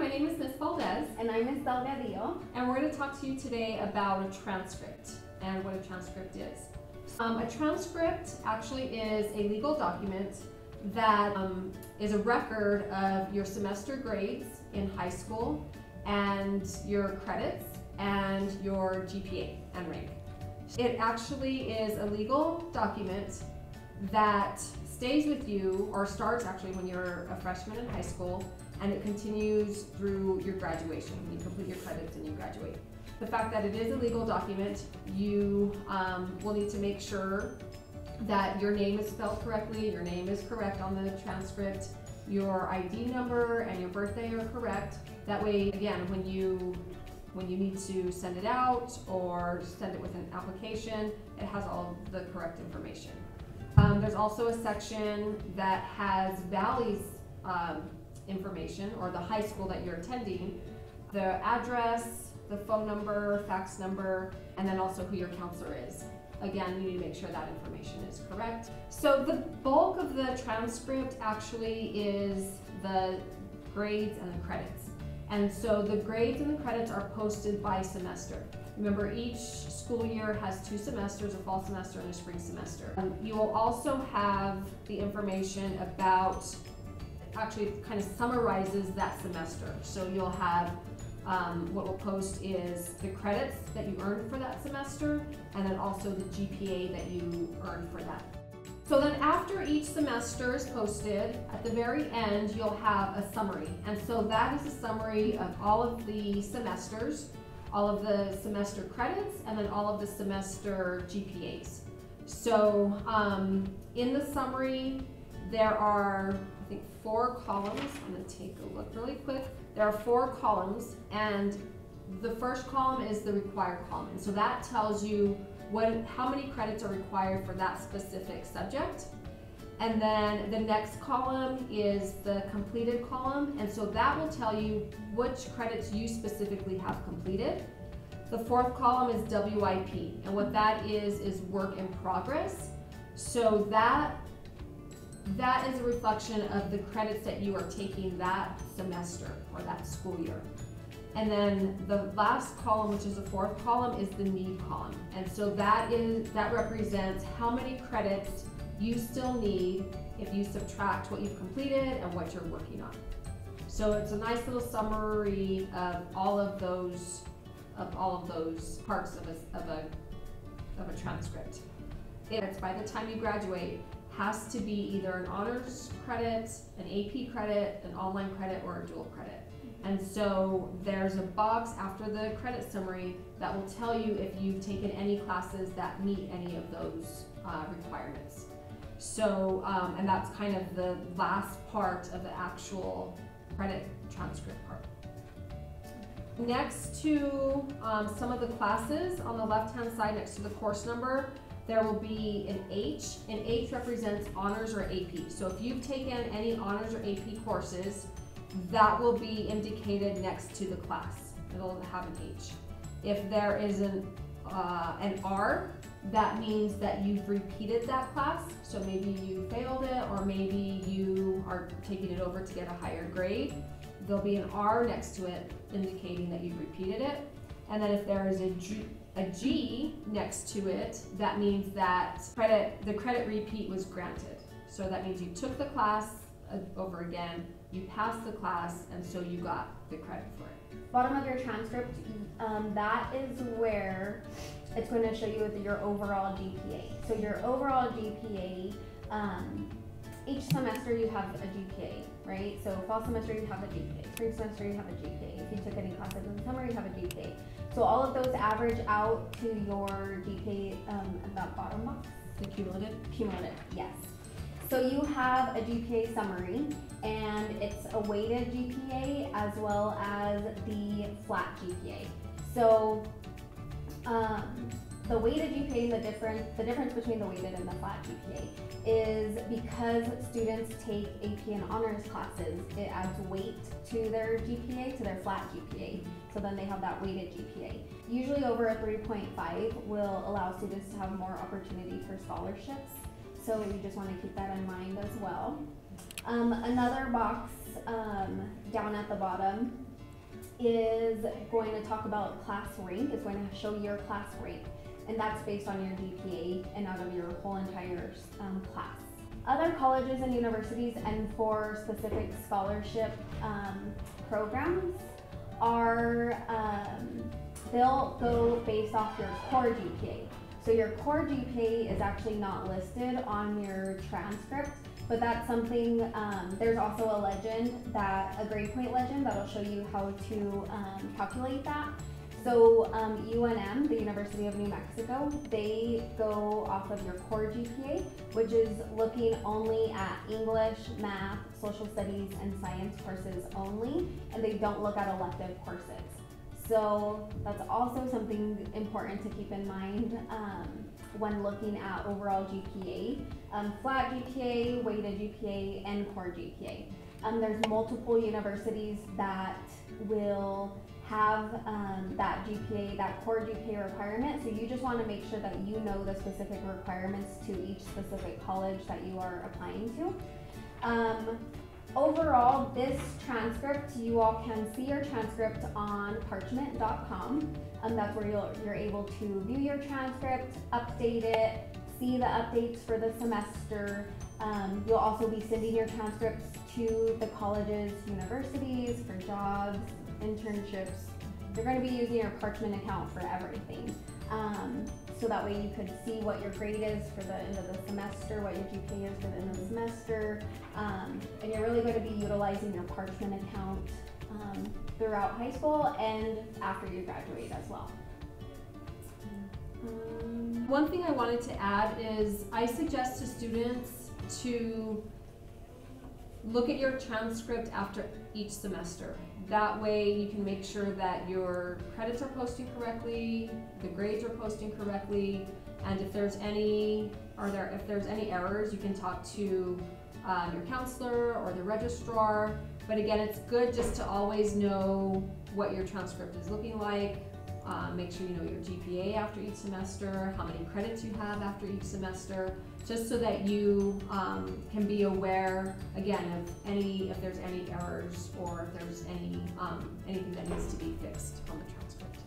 my name is Ms. Valdez. And I'm Ms. Delgadillo. And we're going to talk to you today about a transcript and what a transcript is. A transcript actually is a legal document that is a record of your semester grades in high school and your credits and your GPA and rank. It actually is a legal document that stays with you, or starts actually when you're a freshman in high school, and it continues through your graduation, when you complete your credits and you graduate. The fact that it is a legal document, you will need to make sure that your name is spelled correctly, your name is correct on the transcript, your ID number and your birthday are correct. That way, again, when you need to send it out or send it with an application, it has all the correct information. There's also a section that has Valley's information, or the high school that you're attending, the address, the phone number, fax number, and then also who your counselor is. Again, you need to make sure that information is correct. So the bulk of the transcript actually is the grades and the credits. And so the grades and the credits are posted by semester. Remember, each school year has 2 semesters, a fall semester and a spring semester. You will also have the information about, actually it kind of summarizes that semester. So you'll have, what we'll post is the credits that you earned for that semester, and then also the GPA that you earned for that. So then after each semester is posted, at the very end you'll have a summary. And so that is a summary of all of the semesters, all of the semester credits, and then all of the semester GPAs. So in the summary, there are, I think, 4 columns. I'm going to take a look really quick. There are 4 columns, and the first column is the required column. And so that tells you how many credits are required for that specific subject. And then the next column is the completed column, and so that will tell you which credits you specifically have completed. The 4th column is WIP, and what that is work in progress. So that is a reflection of the credits that you are taking that semester or that school year. And then the last column, which is the 4th column, is the need column. And so that represents how many credits you still need if you subtract what you've completed and what you're working on. So it's a nice little summary of all of those parts of a transcript. It's, by the time you graduate, has to be either an honors credit, an AP credit, an online credit, or a dual credit. And so there's a box after the credit summary that will tell you if you've taken any classes that meet any of those requirements. So, and that's kind of the last part of the actual credit transcript part. Next to some of the classes, on the left-hand side next to the course number, there will be an H, and H represents honors or AP. So if you've taken any honors or AP courses, that will be indicated next to the class. It'll have an H. If there is an R, that means that you've repeated that class. So maybe you failed it, or maybe you are taking it over to get a higher grade. There'll be an R next to it indicating that you've repeated it. And then if there is a G next to it, that means that the credit repeat was granted. So that means you took the class over again, you passed the class, and so you got the credit for it. Bottom of your transcript, that is where it's going to show you your overall GPA. So your overall GPA, each semester you have a GPA, right? So fall semester you have a GPA, spring semester you have a GPA. If you took any classes in the summer, you have a GPA. So all of those average out to your GPA at that bottom box. The cumulative? Cumulative, yes. So you have a GPA summary, and it's a weighted GPA as well as the flat GPA. So the weighted GPA, the difference between the weighted and the flat GPA is because students take AP and honors classes, it adds weight to their GPA, to their flat GPA. So then they have that weighted GPA. Usually over a 3.5 will allow students to have more opportunity for scholarships. So you just want to keep that in mind as well. Another box down at the bottom is going to talk about class rank. It's going to show your class rank, and that's based on your GPA and out of your whole entire class. Other colleges and universities, and for specific scholarship programs, are they'll go based off your core GPA. So your core GPA is actually not listed on your transcript, but that's something, there's also a grade point legend that'll show you how to calculate that. So UNM, the University of New Mexico, they go off of your core GPA, which is looking only at English, math, social studies, and science courses only, and they don't look at elective courses. So that's also something important to keep in mind when looking at overall GPA. Flat GPA, weighted GPA, and core GPA. There's multiple universities that will have that GPA, that core GPA requirement, so you just want to make sure that you know the specific requirements to each specific college that you are applying to. Overall, this transcript, you all can see your transcript on parchment.com. That's where you're able to view your transcript, update it, see the updates for the semester. You'll also be sending your transcripts to the colleges, universities for jobs, internships. You're going to be using your Parchment account for everything. So that way you could see what your grade is for the end of the semester, what your GPA is for the end of the semester, and you're really going to be utilizing your Parchment account throughout high school and after you graduate as well. One thing I wanted to add is I suggest to students to look at your transcript after each semester. That way you can make sure that your credits are posting correctly, the grades are posting correctly, and if there's any errors, you can talk to your counselor or the registrar. But again, it's good just to always know what your transcript is looking like. Make sure you know your GPA after each semester, how many credits you have after each semester, just so that you can be aware, again, of if there's any errors or if there's anything that needs to be fixed on the transcript.